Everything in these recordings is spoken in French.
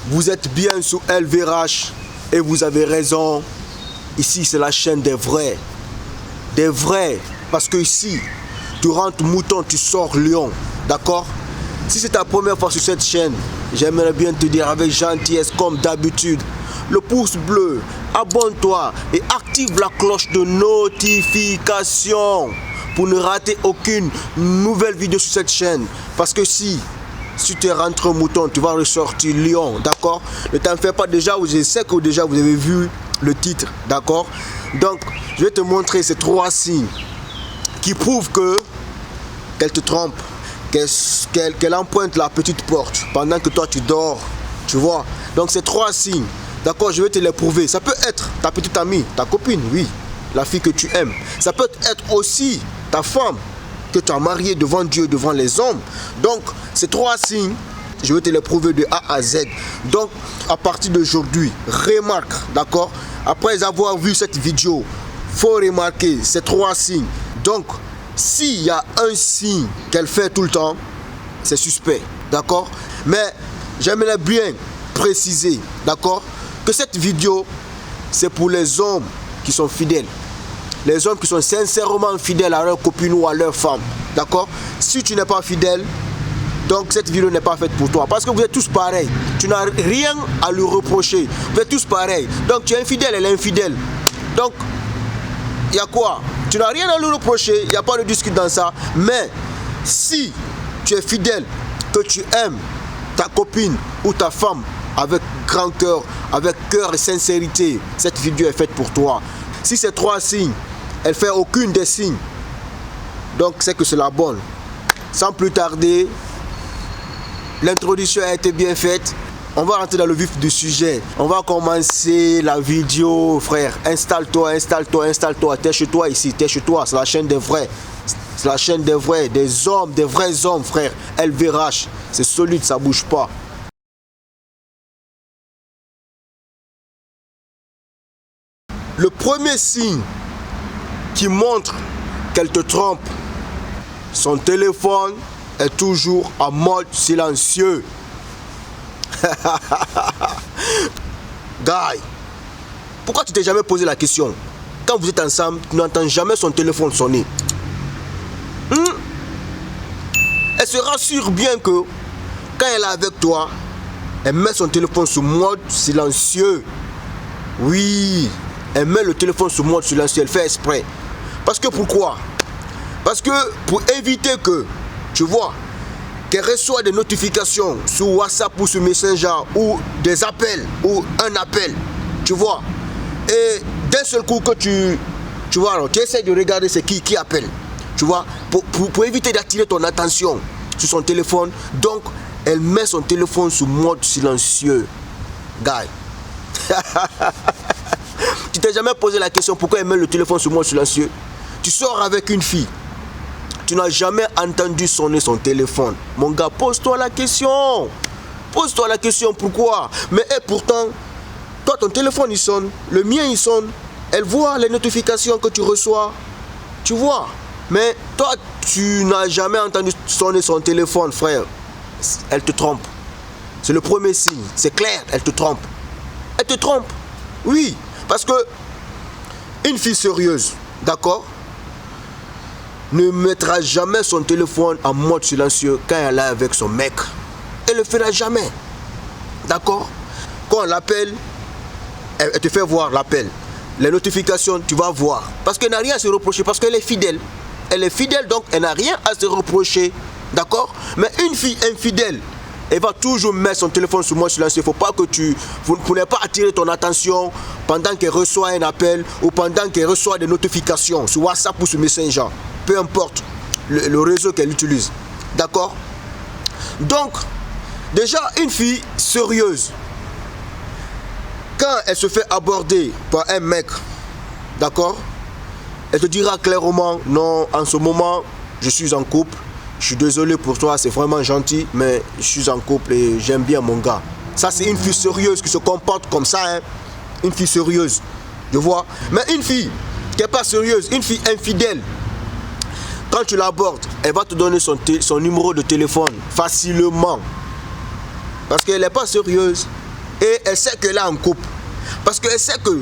Vous êtes bien sous LVRH et vous avez raison. Ici, c'est la chaîne des vrais. Des vrais. Parce que ici, tu rentres mouton, tu sors lion. D'accord? Si c'est ta première fois sur cette chaîne, j'aimerais bien te dire avec gentillesse comme d'habitude, le pouce bleu, abonne-toi et active la cloche de notification pour ne rater aucune nouvelle vidéo sur cette chaîne. Parce que si tu es rentré mouton, tu vas ressortir lion, d'accord? Ne t'en fais pas, déjà, je sais que déjà vous avez vu le titre, d'accord? Donc, je vais te montrer ces 3 signes qui prouvent qu'elle te trompe, qu'elle emprunte la petite porte pendant que toi tu dors, tu vois? Donc, ces 3 signes, d'accord, je vais te les prouver. Ça peut être ta petite amie, ta copine, oui, la fille que tu aimes. Ça peut être aussi ta femme que tu as mariée devant Dieu, devant les hommes. Donc, ces 3 signes, je vais te les prouver de A à Z. Donc, à partir d'aujourd'hui, remarque, d'accord? Après avoir vu cette vidéo, il faut remarquer ces 3 signes. Donc, s'il y a un signe qu'elle fait tout le temps, c'est suspect, d'accord? Mais j'aimerais bien préciser, d'accord, que cette vidéo, c'est pour les hommes qui sont fidèles. Les hommes qui sont sincèrement fidèles à leur copine ou à leur femme. D'accord? Si tu n'es pas fidèle, donc cette vidéo n'est pas faite pour toi. Parce que vous êtes tous pareils. Tu n'as rien à lui reprocher. Vous êtes tous pareils. Donc tu es infidèle, elle est infidèle. Donc, il y a quoi? Tu n'as rien à lui reprocher. Il n'y a pas de discute dans ça. Mais si tu es fidèle, que tu aimes ta copine ou ta femme avec grand cœur, avec cœur et sincérité, cette vidéo est faite pour toi. Si ces 3 signes, elle fait aucune des signes, donc c'est que c'est la bonne. Sans plus tarder, l'introduction a été bien faite. On va rentrer dans le vif du sujet. On va commencer la vidéo, frère. Installe-toi, installe-toi, installe-toi. T'es chez toi ici, t'es chez toi. C'est la chaîne des vrais. C'est la chaîne des vrais, des hommes, des vrais hommes, frère. LVRH, c'est solide, ça bouge pas. Le premier signe qui montre qu'elle te trompe, son téléphone est toujours en mode silencieux. Guy, pourquoi tu t'es jamais posé la question? Quand vous êtes ensemble, tu n'entends jamais son téléphone sonner. Elle se rassure bien que quand elle est avec toi, elle met son téléphone sur mode silencieux. Oui, elle met le téléphone sur mode silencieux, elle fait exprès. Parce que pourquoi? Parce que pour éviter que, tu vois, qu'elle reçoit des notifications sur WhatsApp ou sur Messenger ou des appels ou un appel, tu vois. Et d'un seul coup que tu vois, alors, tu essaies de regarder c'est qui appelle, tu vois, pour éviter d'attirer ton attention sur son téléphone. Donc, elle met son téléphone sur mode silencieux. Guy. Tu t'es jamais posé la question pourquoi elle met le téléphone sur mode silencieux? Tu sors avec une fille, tu n'as jamais entendu sonner son téléphone. Mon gars, pose-toi la question. Pose-toi la question, pourquoi? Mais et pourtant, toi ton téléphone il sonne, le mien il sonne. Elle voit les notifications que tu reçois. Tu vois? Mais toi, tu n'as jamais entendu sonner son téléphone, frère. Elle te trompe. C'est le premier signe. C'est clair, elle te trompe. Elle te trompe. Oui, parce que une fille sérieuse, d'accord, ne mettra jamais son téléphone en mode silencieux quand elle est avec son mec. Elle ne le fera jamais. D'accord? Quand on l'appelle, elle te fait voir l'appel. Les notifications, tu vas voir. Parce qu'elle n'a rien à se reprocher, parce qu'elle est fidèle. Elle est fidèle, donc elle n'a rien à se reprocher. D'accord? Mais une fille infidèle, elle va toujours mettre son téléphone sur mode silencieux. Il ne faut pas que vous ne pouvez pas attirer ton attention pendant qu'elle reçoit un appel ou pendant qu'elle reçoit des notifications sur WhatsApp ou sur Messenger. Peu importe le réseau qu'elle utilise. D'accord? Donc, déjà, une fille sérieuse, quand elle se fait aborder par un mec, d'accord, elle te dira clairement, non, en ce moment, je suis en couple. Je suis désolé pour toi, c'est vraiment gentil, mais je suis en couple et j'aime bien mon gars. Ça, c'est une fille sérieuse qui se comporte comme ça, hein. Une fille sérieuse, tu vois. Mais une fille qui n'est pas sérieuse, une fille infidèle, quand tu l'abordes, elle va te donner son numéro de téléphone facilement. Parce qu'elle n'est pas sérieuse. et elle sait qu'elle est en couple. Parce qu'elle sait que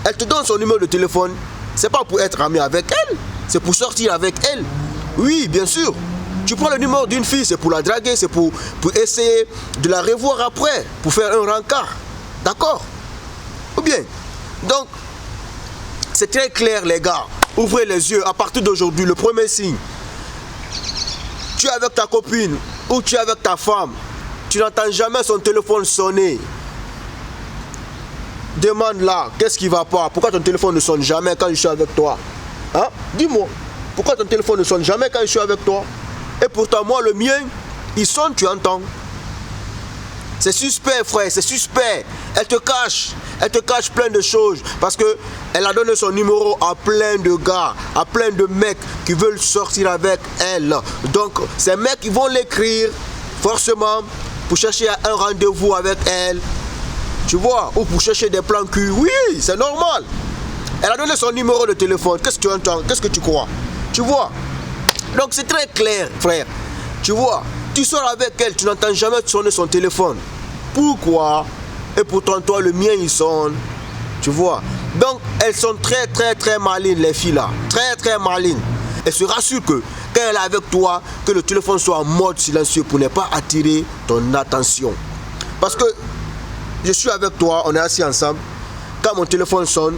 elle te donne son numéro de téléphone, c'est pas pour être ami avec elle, c'est pour sortir avec elle. Oui, bien sûr. Tu prends le numéro d'une fille, c'est pour la draguer, c'est pour essayer de la revoir après, pour faire un rencard. D'accord? Ou bien, donc, c'est très clair les gars. Ouvrez les yeux à partir d'aujourd'hui, le premier signe. Tu es avec ta copine ou tu es avec ta femme, tu n'entends jamais son téléphone sonner. Demande-la, qu'est-ce qui ne va pas? Pourquoi ton téléphone ne sonne jamais quand je suis avec toi? Hein? Dis-moi, pourquoi ton téléphone ne sonne jamais quand je suis avec toi? Et pourtant, moi, le mien, il sonne, tu entends. C'est suspect, frère, c'est suspect. Elle te cache plein de choses. Parce qu'elle a donné son numéro à plein de gars, à plein de mecs qui veulent sortir avec elle. Donc, ces mecs, ils vont l'écrire forcément pour chercher un rendez-vous avec elle. Tu vois, ou pour chercher des plans cul. Oui, c'est normal. Elle a donné son numéro de téléphone. Qu'est-ce que tu entends? Qu'est-ce que tu crois? Tu vois? Donc c'est très clair, frère. Tu vois, tu sors avec elle, tu n'entends jamais sonner son téléphone. Pourquoi? Et pourtant, toi, le mien, il sonne. Tu vois? Donc, elles sont très malines, les filles là. Très malines. Elles se rassurent que quand elle est avec toi, que le téléphone soit en mode silencieux pour ne pas attirer ton attention. Parce que je suis avec toi, on est assis ensemble. Quand mon téléphone sonne,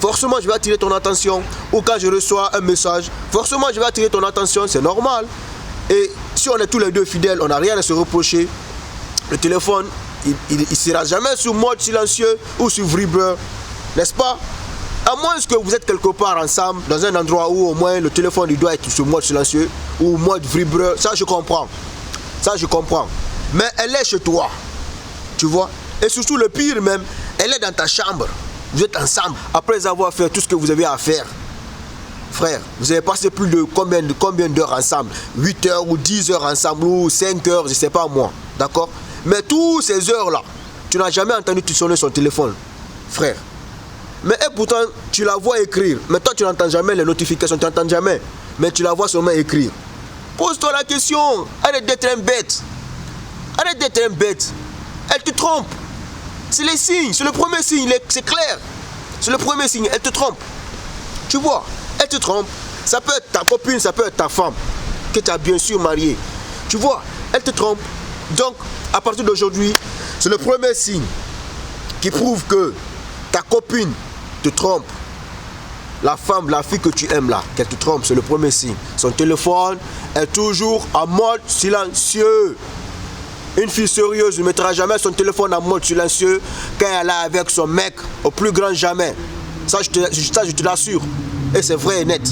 forcément je vais attirer ton attention. Ou quand je reçois un message, forcément je vais attirer ton attention, c'est normal. Et si on est tous les deux fidèles, on n'a rien à se reprocher. Le téléphone, il ne sera jamais sur mode silencieux ou sur vibreur, n'est-ce pas? À moins que vous êtes quelque part ensemble, dans un endroit où au moins le téléphone il doit être sur mode silencieux ou mode vibreur, ça je comprends. Ça je comprends. Mais elle est chez toi, tu vois? Et surtout le pire même, elle est dans ta chambre. Vous êtes ensemble, après avoir fait tout ce que vous avez à faire. Frère, vous avez passé plus de combien d'heures ensemble? 8 heures ou 10 heures ensemble ou 5 heures, je ne sais pas moi. D'accord? Mais toutes ces heures-là, tu n'as jamais entendu sonner son téléphone. Frère. Mais et pourtant, tu la vois écrire. Mais toi, tu n'entends jamais les notifications, tu n'entends jamais. Mais tu la vois seulement écrire. Pose-toi la question. Arrête d'être un bête. Arrête d'être un bête. Elle te trompe. C'est les signes, c'est le premier signe, c'est clair. C'est le premier signe, elle te trompe. Tu vois, elle te trompe. Ça peut être ta copine, ça peut être ta femme, que tu as bien sûr mariée. Tu vois, elle te trompe. Donc, à partir d'aujourd'hui, c'est le premier signe qui prouve que ta copine te trompe. La femme, la fille que tu aimes là, qu'elle te trompe, c'est le premier signe. Son téléphone est toujours en mode silencieux. Une fille sérieuse ne mettra jamais son téléphone en mode silencieux quand elle est avec son mec, au plus grand jamais. Ça, je te l'assure. Et c'est vrai et net.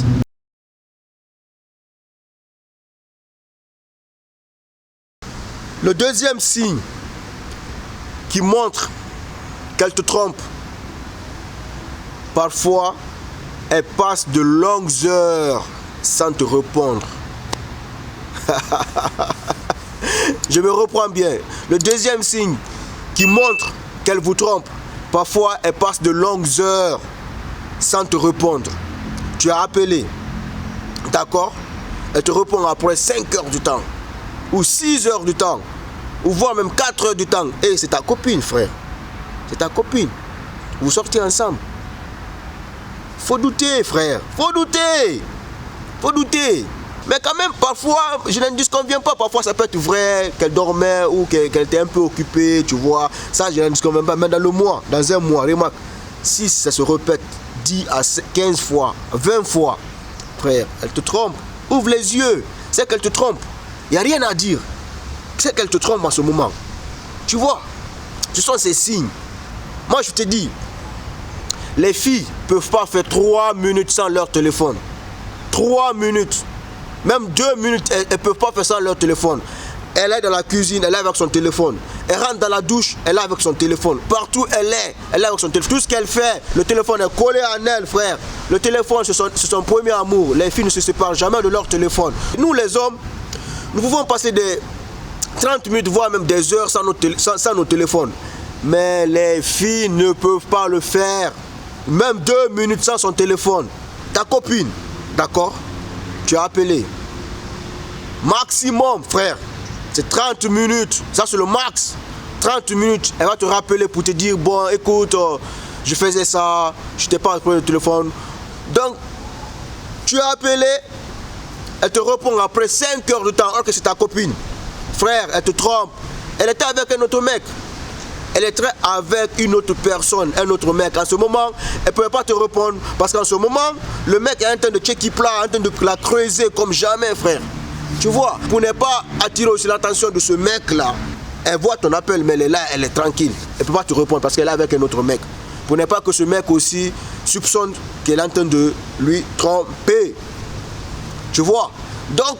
Le deuxième signe qui montre qu'elle te trompe, parfois, elle passe de longues heures sans te répondre. Je me reprends bien. Le deuxième signe qui montre qu'elle vous trompe, parfois elle passe de longues heures sans te répondre. Tu as appelé, d'accord? Elle te répond après 5 heures du temps, ou 6 heures du temps, ou voire même 4 heures du temps. Et c'est ta copine, frère. C'est ta copine. Vous sortez ensemble. Faut douter, frère. Faut douter. Faut douter. Mais quand même, parfois, je ne disconviens pas. Parfois, ça peut être vrai qu'elle dormait ou qu'elle était un peu occupée, tu vois. Ça, je ne disconviens pas. Mais dans le mois, dans un mois, remarque, si ça se répète 10 à 15 fois, 20 fois, frère, elle te trompe. Ouvre les yeux. C'est qu'elle te trompe. Il n'y a rien à dire. C'est qu'elle te trompe en ce moment. Tu vois, ce sont ces signes. Moi, je te dis, les filles ne peuvent pas faire 3 minutes sans leur téléphone. 3 minutes. Même 2 minutes, elles ne peuvent pas faire ça leur téléphone. Elle est dans la cuisine, elle est avec son téléphone. Elle rentre dans la douche, elle est avec son téléphone. Partout elle est avec son téléphone. Tout ce qu'elle fait, le téléphone est collé en elle, frère. Le téléphone, c'est son premier amour. Les filles ne se séparent jamais de leur téléphone. Nous, les hommes, nous pouvons passer des 30 minutes, voire même des heures sans nos téléphones. Mais les filles ne peuvent pas le faire. Même 2 minutes sans son téléphone. Ta copine, d'accord? Tu as appelé. Maximum, frère, c'est 30 minutes. Ça, c'est le max. 30 minutes, elle va te rappeler pour te dire, bon, écoute, je faisais ça, je t'ai pas répondu au téléphone. Donc, tu as appelé, elle te répond après 5 heures de temps, alors que c'est ta copine. Frère, elle te trompe. Elle était avec un autre mec. Elle était avec une autre personne, un autre mec. En ce moment, elle ne pouvait pas te répondre. Parce qu'en ce moment, le mec est en train de checker plat, en train de la creuser comme jamais, frère. Tu vois, pour ne pas attirer aussi l'attention de ce mec-là, elle voit ton appel, mais elle est là, elle est tranquille. Elle ne peut pas te répondre parce qu'elle est avec un autre mec. Pour ne pas que ce mec aussi soupçonne qu'elle est en train de lui tromper. Tu vois. Donc,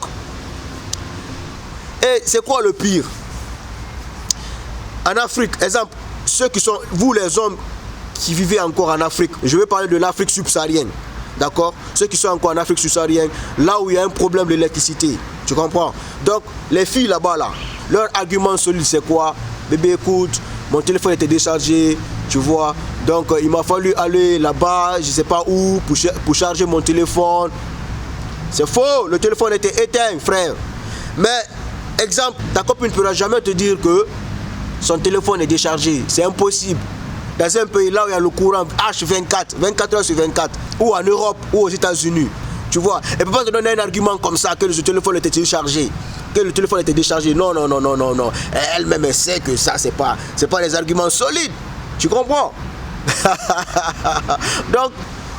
et c'est quoi le pire? En Afrique, exemple, ceux qui sont, vous les hommes qui vivez encore en Afrique, je vais parler de l'Afrique subsaharienne, d'accord? Ceux qui sont encore en Afrique subsaharienne, là où il y a un problème d'électricité, tu comprends? Donc, les filles là-bas, là, leur argument solide, c'est quoi? Bébé, écoute, mon téléphone était déchargé, tu vois, donc il m'a fallu aller là-bas, je ne sais pas où, pour charger mon téléphone. C'est faux, le téléphone était éteint, frère. Mais, exemple, ta copine ne pourra jamais te dire que son téléphone est déchargé. C'est impossible. Dans un pays là où il y a le courant H24, 24 heures sur 24, ou en Europe, ou aux États-Unis, tu vois, elle ne peut pas te donner un argument comme ça, que le téléphone était déchargé. Que le téléphone était déchargé. Non, non, non, non, non, non. Elle-même, elle sait que ça, c'est pas des arguments solides. Tu comprends? Donc,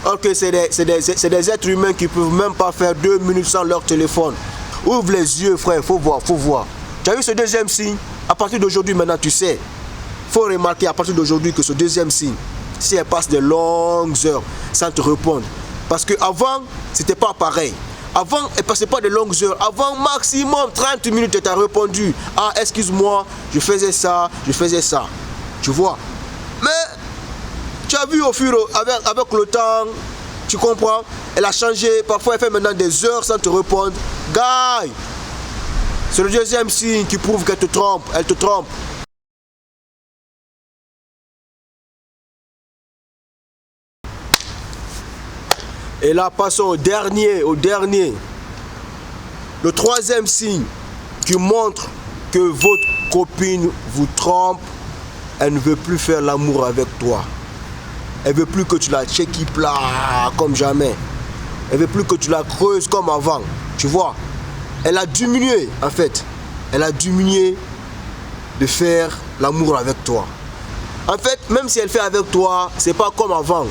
ok, c'est des êtres humains qui ne peuvent même pas faire 2 minutes sans leur téléphone. Ouvre les yeux, frère, faut voir, faut voir. Tu as vu ce deuxième signe? À partir d'aujourd'hui, maintenant, tu sais. Il faut remarquer à partir d'aujourd'hui que ce deuxième signe, si elle passe de longues heures sans te répondre. Parce qu'avant, ce n'était pas pareil. Avant, elle ne passait pas de longues heures. Avant, maximum 30 minutes, elle t'a répondu. Ah, excuse-moi, je faisais ça, je faisais ça. Tu vois? Mais, tu as vu au fur avec le temps, tu comprends? Elle a changé. Parfois, elle fait maintenant des heures sans te répondre. Guy! C'est le deuxième signe qui prouve qu'elle te trompe. Elle te trompe. Et là, passons au dernier. Le troisième signe qui montre que votre copine vous trompe, elle ne veut plus faire l'amour avec toi. Elle ne veut plus que tu la checkis plat comme jamais. Elle ne veut plus que tu la creuses comme avant. Tu vois? Elle a diminué, en fait. Elle a diminué de faire l'amour avec toi. En fait, même si elle fait avec toi, c'est pas comme avant.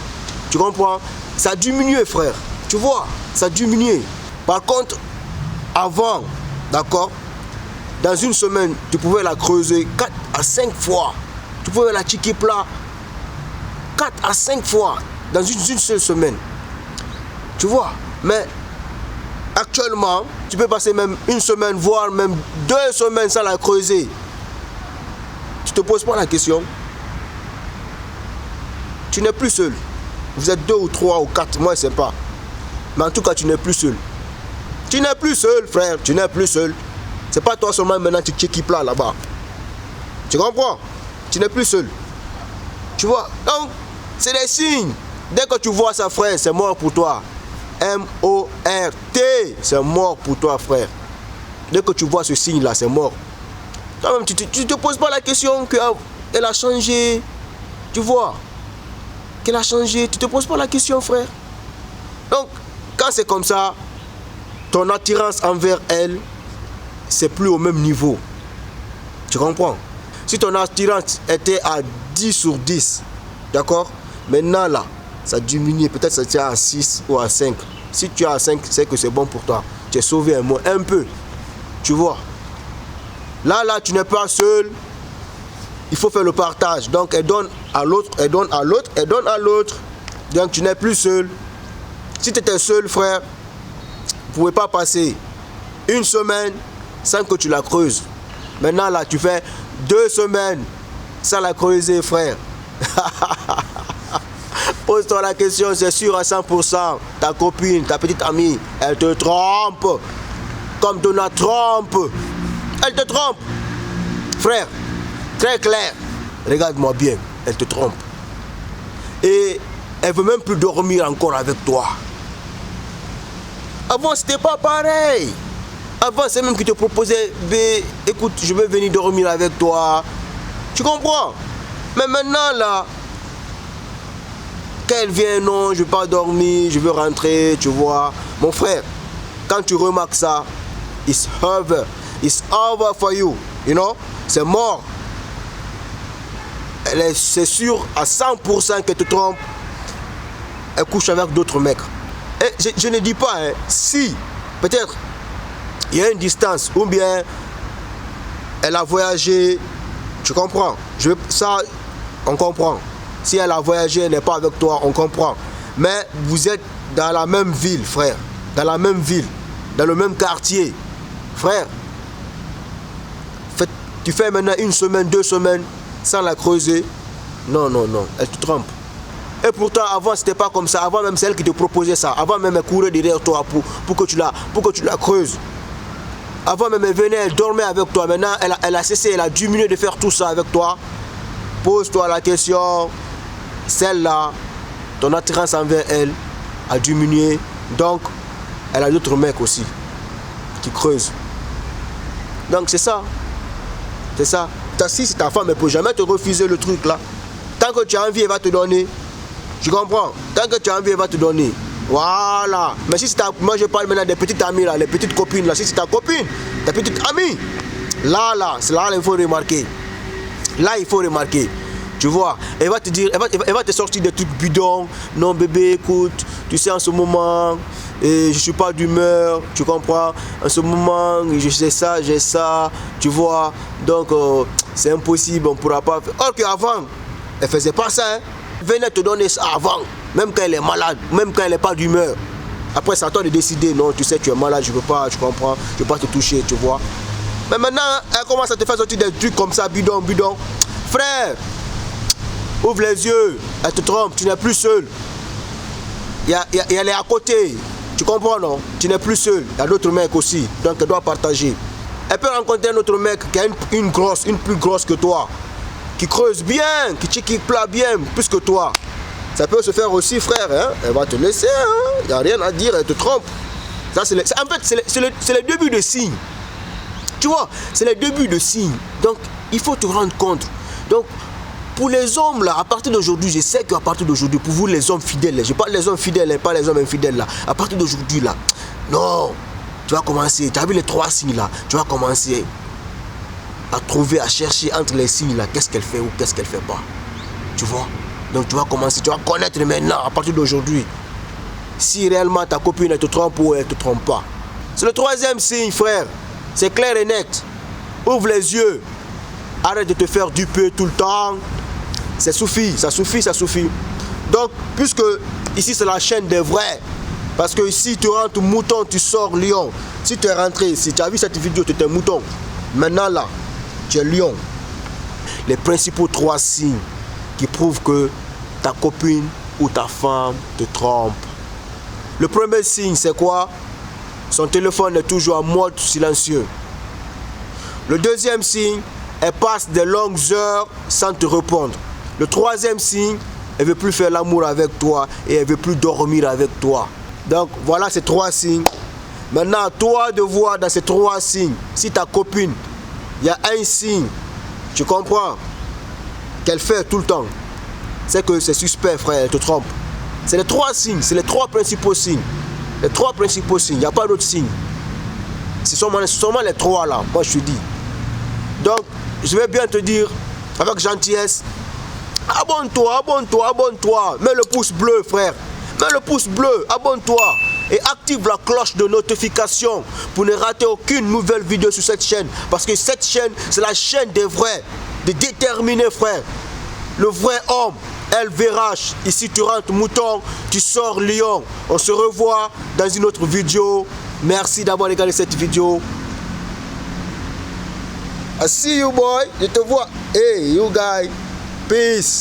Tu comprends? Ça a diminué, frère. Tu vois? Ça a diminué. Par contre, avant, d'accord? Dans une semaine, tu pouvais la creuser 4 à 5 fois. Tu pouvais la checker plat 4 à 5 fois dans une seule semaine. Tu vois? Mais actuellement, tu peux passer même une semaine, voire même 2 semaines sans la creuser. Tu te poses pas la question. Tu n'es plus seul. Vous êtes 2 ou 3 ou 4, moi je ne sais pas. Mais en tout cas, tu n'es plus seul. Tu n'es plus seul, frère. Tu n'es plus seul. C'est pas toi seulement maintenant tu checkis plat là-bas. Tu comprends? Tu n'es plus seul. Tu vois? Donc, c'est des signes. Dès que tu vois ça, frère, c'est mort pour toi. M-O-R-T, c'est mort pour toi, frère. Dès que tu vois ce signe-là, c'est mort. Toi-même, tu te poses pas la question qu'elle a changé. Tu vois? Qu'elle a changé. Tu te poses pas la question, frère. Donc, quand c'est comme ça, ton attirance envers elle, c'est plus au même niveau. Tu comprends? Si ton attirance était à 10 sur 10, d'accord? Maintenant, là, ça diminue. Peut-être que tu es à 6 ou à 5. Si tu es à 5, c'est que c'est bon pour toi. Tu es sauvé un peu. Tu vois? Là, tu n'es pas seul. Il faut faire le partage. Donc, elle donne à l'autre, elle donne à l'autre, elle donne à l'autre. Donc, tu n'es plus seul. Si tu étais seul, frère, vous ne pouvez pas passer une semaine sans que tu la creuses. Maintenant, là, tu fais 2 semaines sans la creuser, frère. Pose-toi la question, c'est sûr à 100%. Ta copine, ta petite amie, elle te trompe. Comme Donald Trump. Elle te trompe. Frère, très clair. Regarde-moi bien, elle te trompe. Et elle veut même plus dormir encore avec toi. Avant, c'était pas pareil. Avant, c'est même qui te proposait, écoute, je vais venir dormir avec toi. Tu comprends? Mais maintenant, là, quand elle vient, non, je ne veux pas dormir, je veux rentrer, tu vois. Mon frère, quand tu remarques ça, it's over. It's over for you. You know? C'est mort. C'est sûr à 100% qu'elle te trompe. Elle couche avec d'autres mecs. Et je ne dis pas, hein, si, peut-être, il y a une distance, ou bien elle a voyagé, tu comprends? Ça, on comprend. Si elle a voyagé, elle n'est pas avec toi, on comprend. Mais vous êtes dans la même ville, frère. Dans la même ville, dans le même quartier. Frère, tu fais maintenant 1 semaine, 2 semaines sans la creuser. Non, non, non, elle te trompe. Et pourtant, avant, c'était pas comme ça. Avant, même, c'est elle qui te proposait ça. Avant, même, elle courait derrière toi pour que tu la creuses. Avant, même, elle venait, elle dormait avec toi. Maintenant, elle a cessé, elle a diminué de faire tout ça avec toi. Pose-toi la question. Celle-là, ton attirance envers elle a diminué. Donc, elle a d'autres mecs aussi qui creusent. Donc, c'est ça. C'est ça. Si ta femme ne peut jamais te refuser le truc là. Tant que tu as envie, elle va te donner. Tu comprends? Tant que tu as envie, elle va te donner. Voilà. Mais si c'est moi je parle maintenant des petites amies là, les petites copines là. Si c'est ta copine, ta petite amie, là, il faut remarquer. Là, il faut remarquer. Tu vois, elle va te dire, elle va te sortir des trucs bidons. Non bébé, écoute, tu sais en ce moment, je suis pas d'humeur, tu comprends? En ce moment, je sais ça, j'ai ça, tu vois. Donc c'est impossible, on pourra pas faire. Or qu'avant, elle faisait pas ça, hein. Venez te donner ça avant, même quand elle est malade, même quand elle n'est pas d'humeur. Après, c'est à toi de décider, non, tu sais, tu es malade, je ne veux pas, tu comprends, je ne veux pas te toucher, tu vois. Mais maintenant, elle commence à te faire sortir des trucs comme ça, bidon, bidon. Frère, ouvre les yeux, elle te trompe, tu n'es plus seul. Elle est à côté, tu comprends, non? Tu n'es plus seul, il y a d'autres mecs aussi, donc elle doit partager. Elle peut rencontrer un autre mec qui a une plus grosse que toi, qui creuse bien, qui plat bien, plus que toi. Ça peut se faire aussi, frère, hein? Elle va te laisser, hein? Il n'y a rien à dire, elle te trompe. Ça, en fait, c'est le début de signe. Tu vois, c'est le début de signe. Donc, il faut te rendre compte. Donc, pour les hommes, là, à partir d'aujourd'hui, je sais qu'à partir d'aujourd'hui, pour vous, les hommes fidèles, je parle des hommes fidèles, pas les hommes infidèles, là. À partir d'aujourd'hui, là, non, tu vas commencer, tu as vu les 3 signes, là, tu vas commencer à trouver, à chercher entre les signes là, qu'est-ce qu'elle fait ou qu'est-ce qu'elle fait pas. Tu vois? Donc tu vas commencer, tu vas connaître maintenant à partir d'aujourd'hui si réellement ta copine elle te trompe ou elle te trompe pas. C'est le 3e signe, frère. C'est clair et net. Ouvre les yeux. Arrête de te faire duper tout le temps. Ça suffit, ça suffit, ça suffit. Donc, puisque ici c'est la chaîne des vrais, parce que ici tu rentres mouton, tu sors lion. Si tu es rentré, si tu as vu cette vidéo, tu étais mouton. Maintenant là, tu es lion. Les principaux 3 signes qui prouvent que ta copine ou ta femme te trompe. Le premier signe, c'est quoi? Son téléphone est toujours en mode silencieux. Le 2e signe, elle passe des longues heures sans te répondre. Le 3e signe, elle ne veut plus faire l'amour avec toi et elle ne veut plus dormir avec toi. Donc voilà ces 3 signes. Maintenant, toi de voir dans ces 3 signes, si ta copine, il y a un signe, tu comprends, qu'elle fait tout le temps, c'est que c'est suspect, frère, elle te trompe. C'est les 3 signes, c'est les 3 principaux signes. Les 3 principaux signes, il n'y a pas d'autres signes. C'est seulement les 3 là, moi je te dis. Donc, je vais bien te dire, avec gentillesse, abonne-toi, abonne-toi, abonne-toi. Mets le pouce bleu, frère. Mets le pouce bleu, abonne-toi. Et active la cloche de notification pour ne rater aucune nouvelle vidéo sur cette chaîne. Parce que cette chaîne, c'est la chaîne des vrais, des déterminés, frère. Le vrai homme, LVRH. Ici, tu rentres mouton, tu sors lion. On se revoit dans une autre vidéo. Merci d'avoir regardé cette vidéo. I see you, boy. Je te vois. Hey, you guys. Peace.